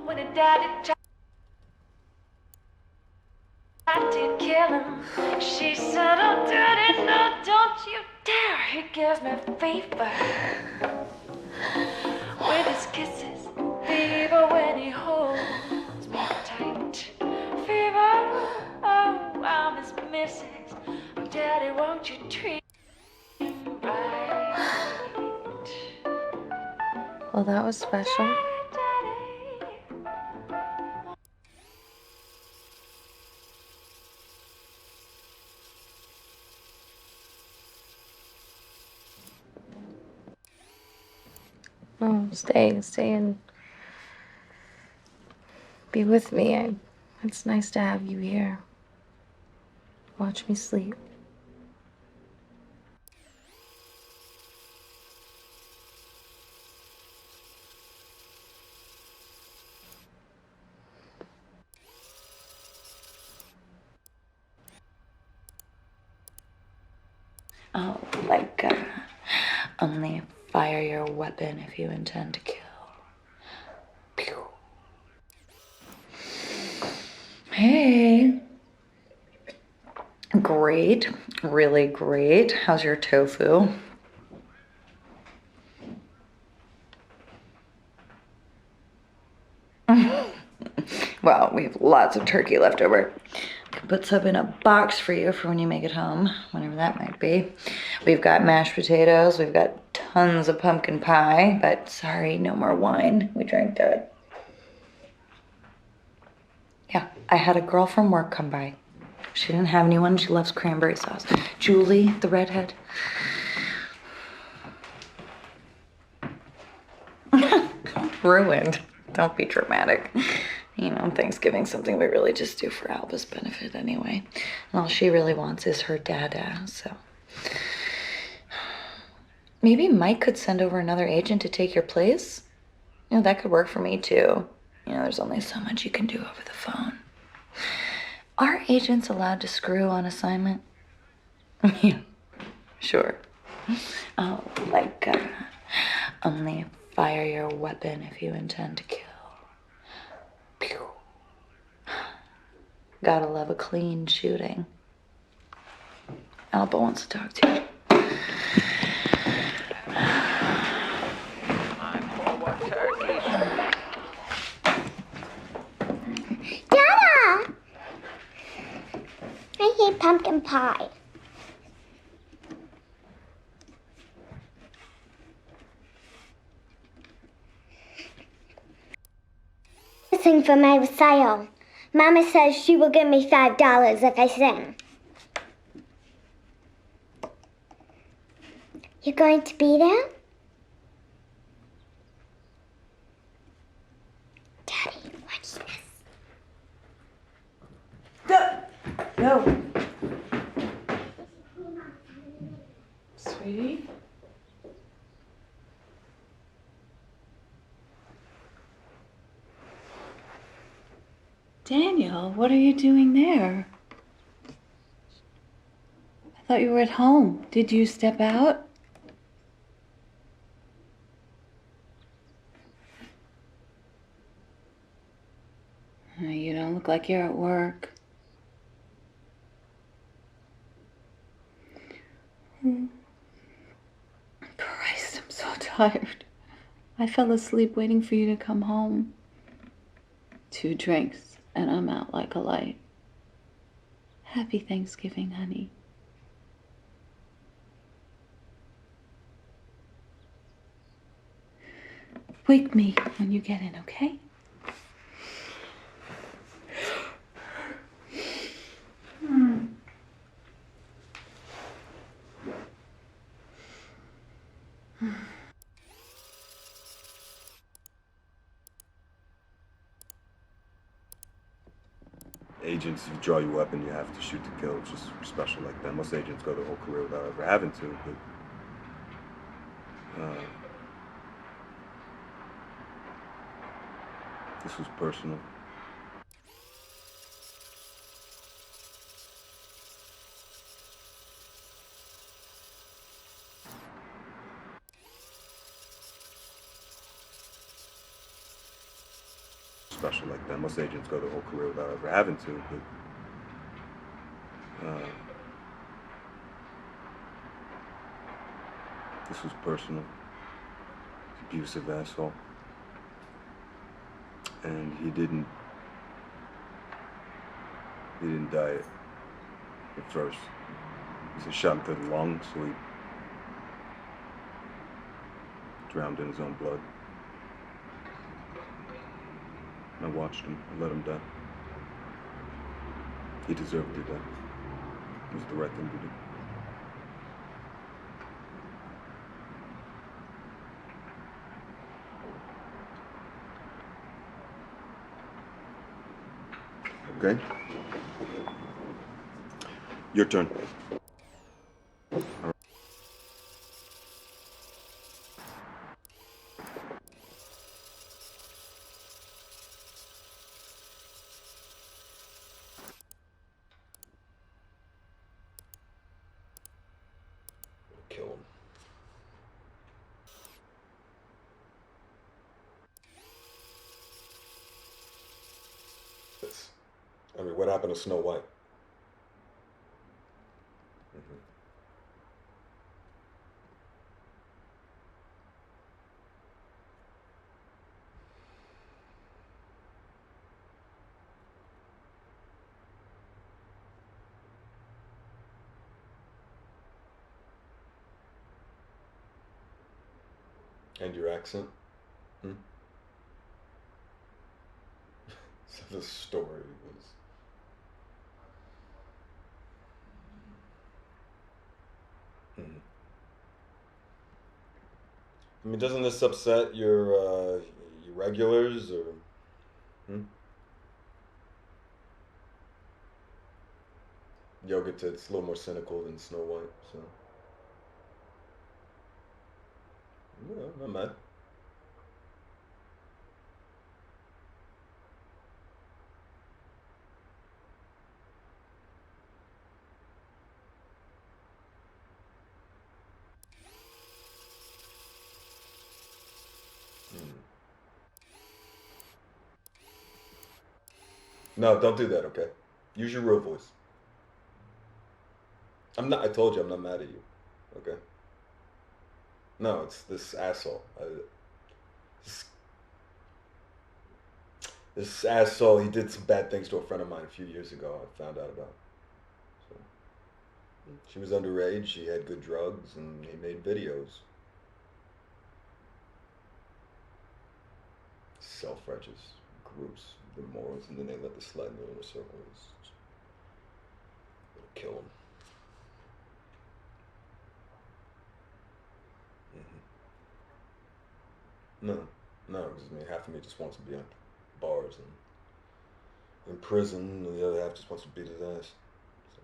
When a daddy tried to kill him, she said, "Oh, daddy, no, don't you dare. He gives me fever with his kisses, fever when he holds me tight. Fever, oh, I'm his missus. Oh, daddy, won't you treat me right? Well, that was special. No, stay and be with me. It's nice to have you here. Watch me sleep. Oh, only fire your weapon if you intend to kill. Pew. Hey. Great. Really great. How's your tofu? Well, we have lots of turkey left over. I can put some in a box for you for when you make it home, whenever that might be. We've got mashed potatoes. We've got tons of pumpkin pie, but sorry, no more wine. We drank that. Yeah, I had a girl from work come by. She didn't have anyone. She loves cranberry sauce. Julie, the redhead. Ruined. Don't be dramatic. You know, Thanksgiving's something we really just do for Alba's benefit anyway. And all she really wants is her dada, so. Maybe Mike could send over another agent to take your place. You know, that could work for me too. You know, there's only so much you can do over the phone. Are agents allowed to screw on assignment? Yeah, sure. Oh, only fire your weapon if you intend to kill. Pew. Gotta love a clean shooting. Alba wants to talk to you. Dada! I hate pumpkin pie. Sing for my recital. Mama says she will give me $5 if I sing. You going to be there? Daddy, watch this. No. Sweetie? Daniel, what are you doing there? I thought you were at home. Did you step out? You don't look like you're at work. Christ, I'm so tired. I fell asleep waiting for you to come home. 2 drinks, and I'm out like a light. Happy Thanksgiving, honey. Wake me when you get in, okay? Agents, you draw your weapon, you have to shoot to kill. It's just special like that. Most agents go their whole career without ever having to, but this was personal. special like that. Most agents go their whole career without ever having to, but this was personal. Abusive asshole. And he didn't die at first. He was shot into the lungs, so he drowned in his own blood. I watched him. I let him die. He deserved to die. It was the right thing to do. Okay? Your turn. Kill him. I mean, what happened to Snow White? And your accent? So the story was... I mean, doesn't this upset your regulars, or... Yoga Tit's a little more cynical than Snow White, so... Yeah, not mad. No, don't do that, okay? Use your real voice. I told you I'm not mad at you, okay? No, it's this asshole. This asshole, he did some bad things to a friend of mine a few years ago, I found out about. So, she was underage, she had good drugs, and he made videos. Self-righteous groups, the morals, and then they let the slide in the inner circle. It'll kill him. No, because I mean, half of me just wants to be on bars and in prison, and the other half just wants to beat his ass. So.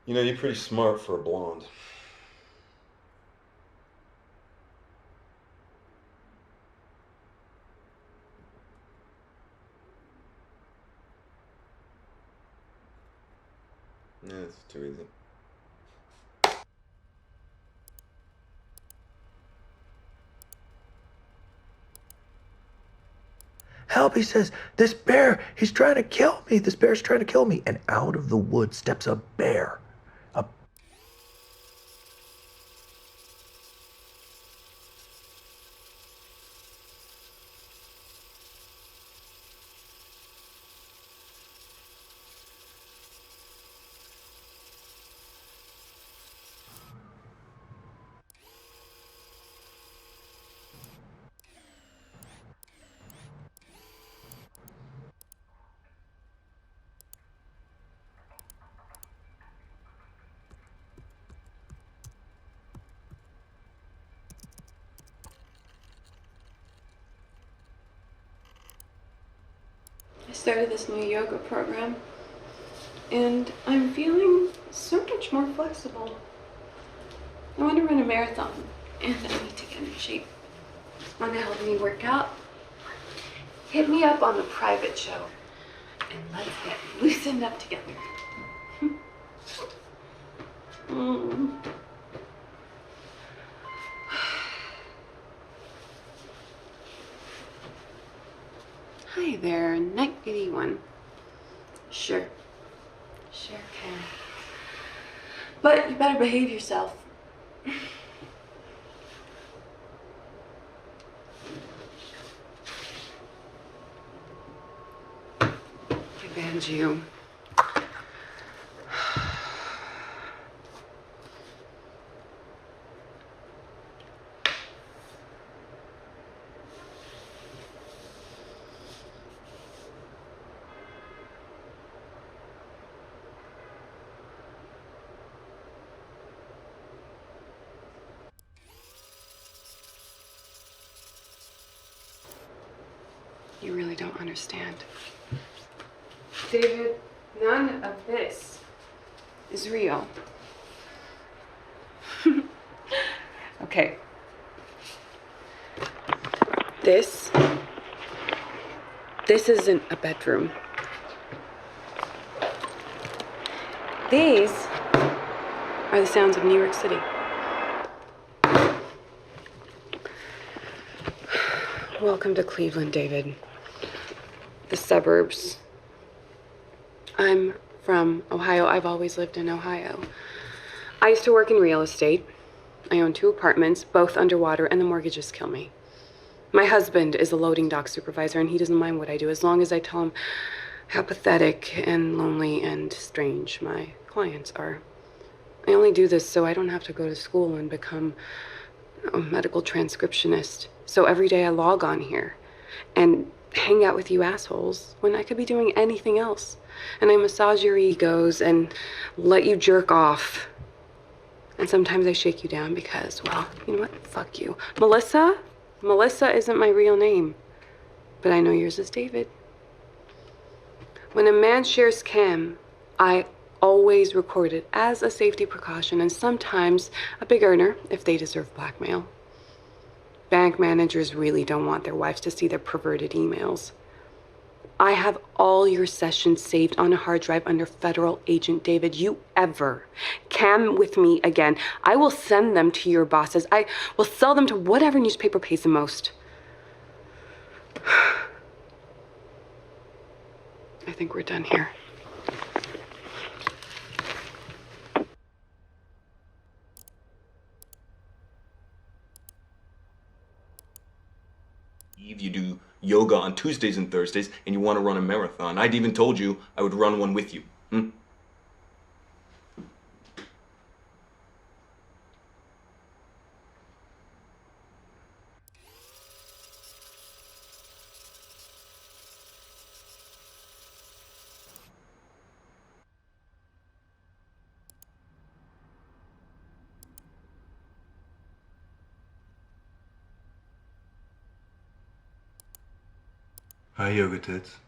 You know, you're pretty smart for a blonde. Yeah, it's too easy. Help, he says, this bear, he's trying to kill me. This bear's trying to kill me. And out of the woods steps a bear. I started this new yoga program, and I'm feeling so much more flexible. I want to run a marathon, and I need to get in shape. Want to help me work out? Hit me up on the private show, and let's get loosened up together. Hi there, Night 81. Sure. Sure can. But you better behave yourself. I banned you. You really don't understand. David, none of this is real. Okay. This isn't a bedroom. These are the sounds of New York City. Welcome to Cleveland, David. The suburbs. I'm from Ohio. I've always lived in Ohio. I used to work in real estate. I own 2 apartments, both underwater, and the mortgages kill me. My husband is a loading dock supervisor, and he doesn't mind what I do as long as I tell him how pathetic and lonely and strange my clients are. I only do this so I don't have to go to school and become a medical transcriptionist. So every day I log on here and hang out with you assholes when I could be doing anything else. And I massage your egos and let you jerk off. And sometimes I shake you down because, well, you know what? Fuck you. Melissa isn't my real name, but I know yours is David. When a man shares cam, I always record it as a safety precaution and sometimes a big earner if they deserve blackmail. Bank managers really don't want their wives to see their perverted emails. I have all your sessions saved on a hard drive under federal agent David. You ever cam with me again, I will send them to your bosses. I will sell them to whatever newspaper pays the most. I think we're done here. You do yoga on Tuesdays and Thursdays, and you want to run a marathon. I'd even told you I would run one with you. Hi, yoga tits.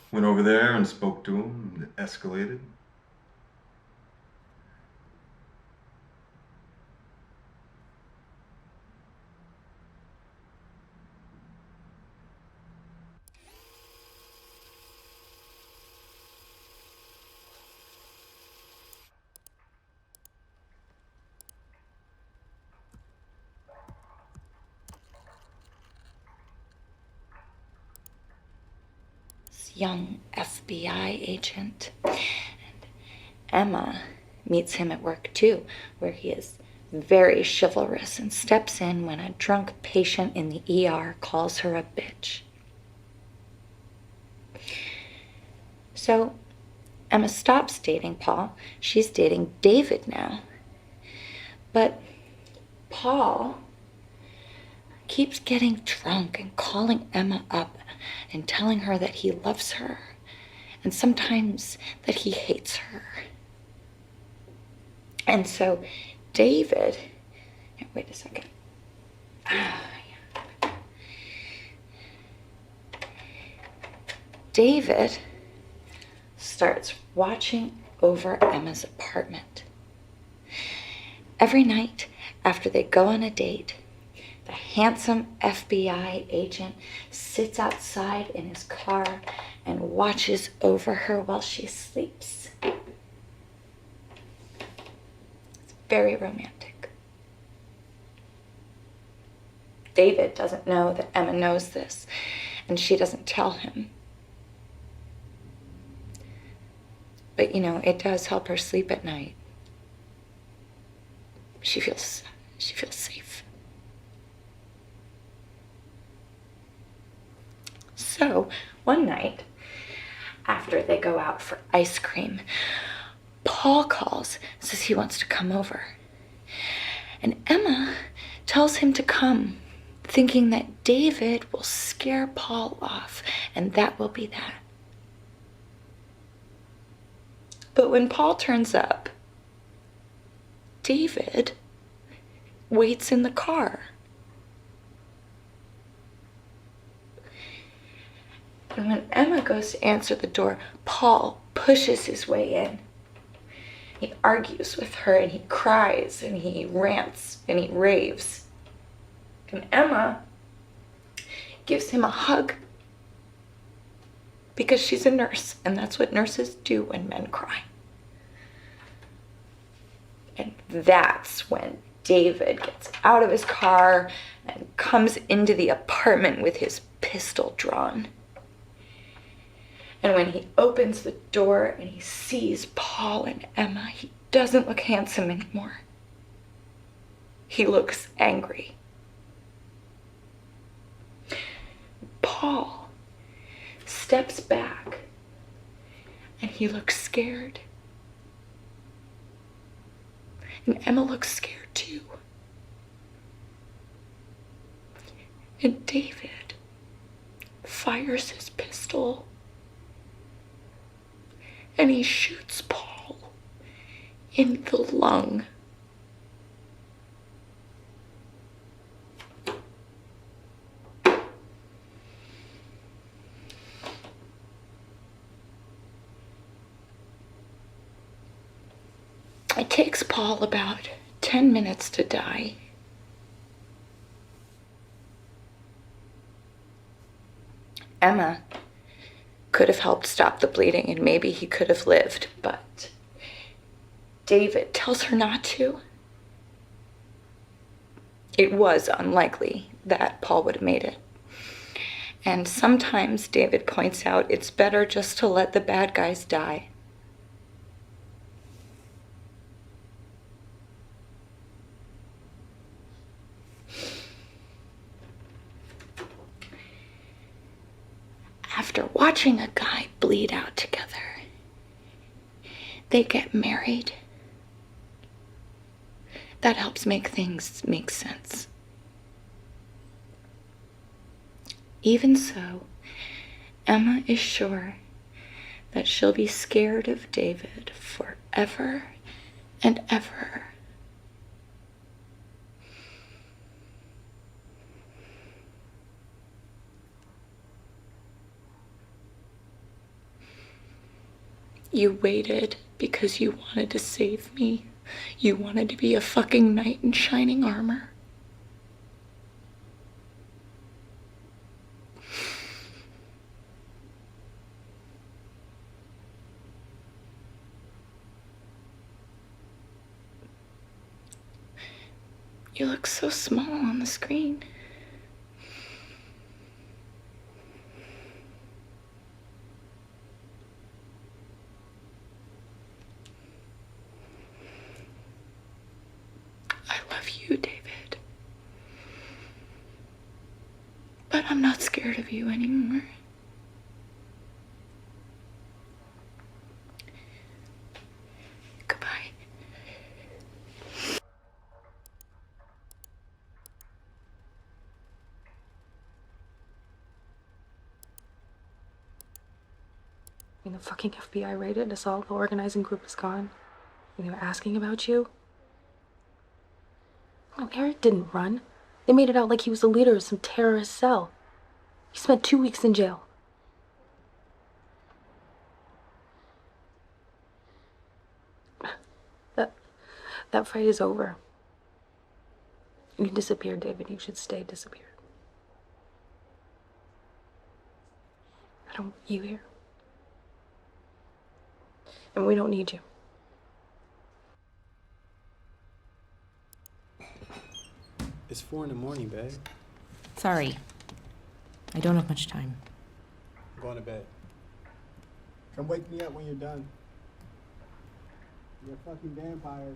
Went over there and spoke to him. It escalated. Young FBI agent. And Emma meets him at work too, where he is very chivalrous and steps in when a drunk patient in the ER calls her a bitch. So Emma stops dating Paul. She's dating David now. But Paul keeps getting drunk and calling Emma up and telling her that he loves her and sometimes that he hates her. And so David, wait a second. David starts watching over Emma's apartment. Every night after they go on a date, the handsome FBI agent sits outside in his car and watches over her while she sleeps. It's very romantic. David doesn't know that Emma knows this, and she doesn't tell him. But it does help her sleep at night. She feels safe. So, one night, after they go out for ice cream, Paul calls, says he wants to come over. And Emma tells him to come, thinking that David will scare Paul off, and that will be that. But when Paul turns up, David waits in the car. And when Emma goes to answer the door, Paul pushes his way in. He argues with her, and he cries, and he rants, and he raves. And Emma gives him a hug because she's a nurse, and that's what nurses do when men cry. And that's when David gets out of his car and comes into the apartment with his pistol drawn. And when he opens the door and he sees Paul and Emma, he doesn't look handsome anymore. He looks angry. Paul steps back and he looks scared. And Emma looks scared too. And David fires his pistol and he shoots Paul in the lung. It takes Paul about 10 minutes to die. Emma could have helped stop the bleeding and maybe he could have lived, but David tells her not to. It was unlikely that Paul would have made it. And sometimes David points out it's better just to let the bad guys die. After watching a guy bleed out together, they get married. That helps make things make sense. Even so, Emma is sure that she'll be scared of David forever and ever. You waited because you wanted to save me. You wanted to be a fucking knight in shining armor. You look so small on the screen. I love you, David. But I'm not scared of you anymore. Goodbye. The fucking FBI raided us all. The organizing group is gone. And they were asking about you. No, Eric didn't run. They made it out like he was the leader of some terrorist cell. He spent 2 weeks in jail. That fight is over. You disappeared, David. You should stay disappeared. I don't want you here. And we don't need you. It's 4 in the morning, babe. Sorry. I don't have much time. I'm going to bed. Come wake me up when you're done. You're a fucking vampire.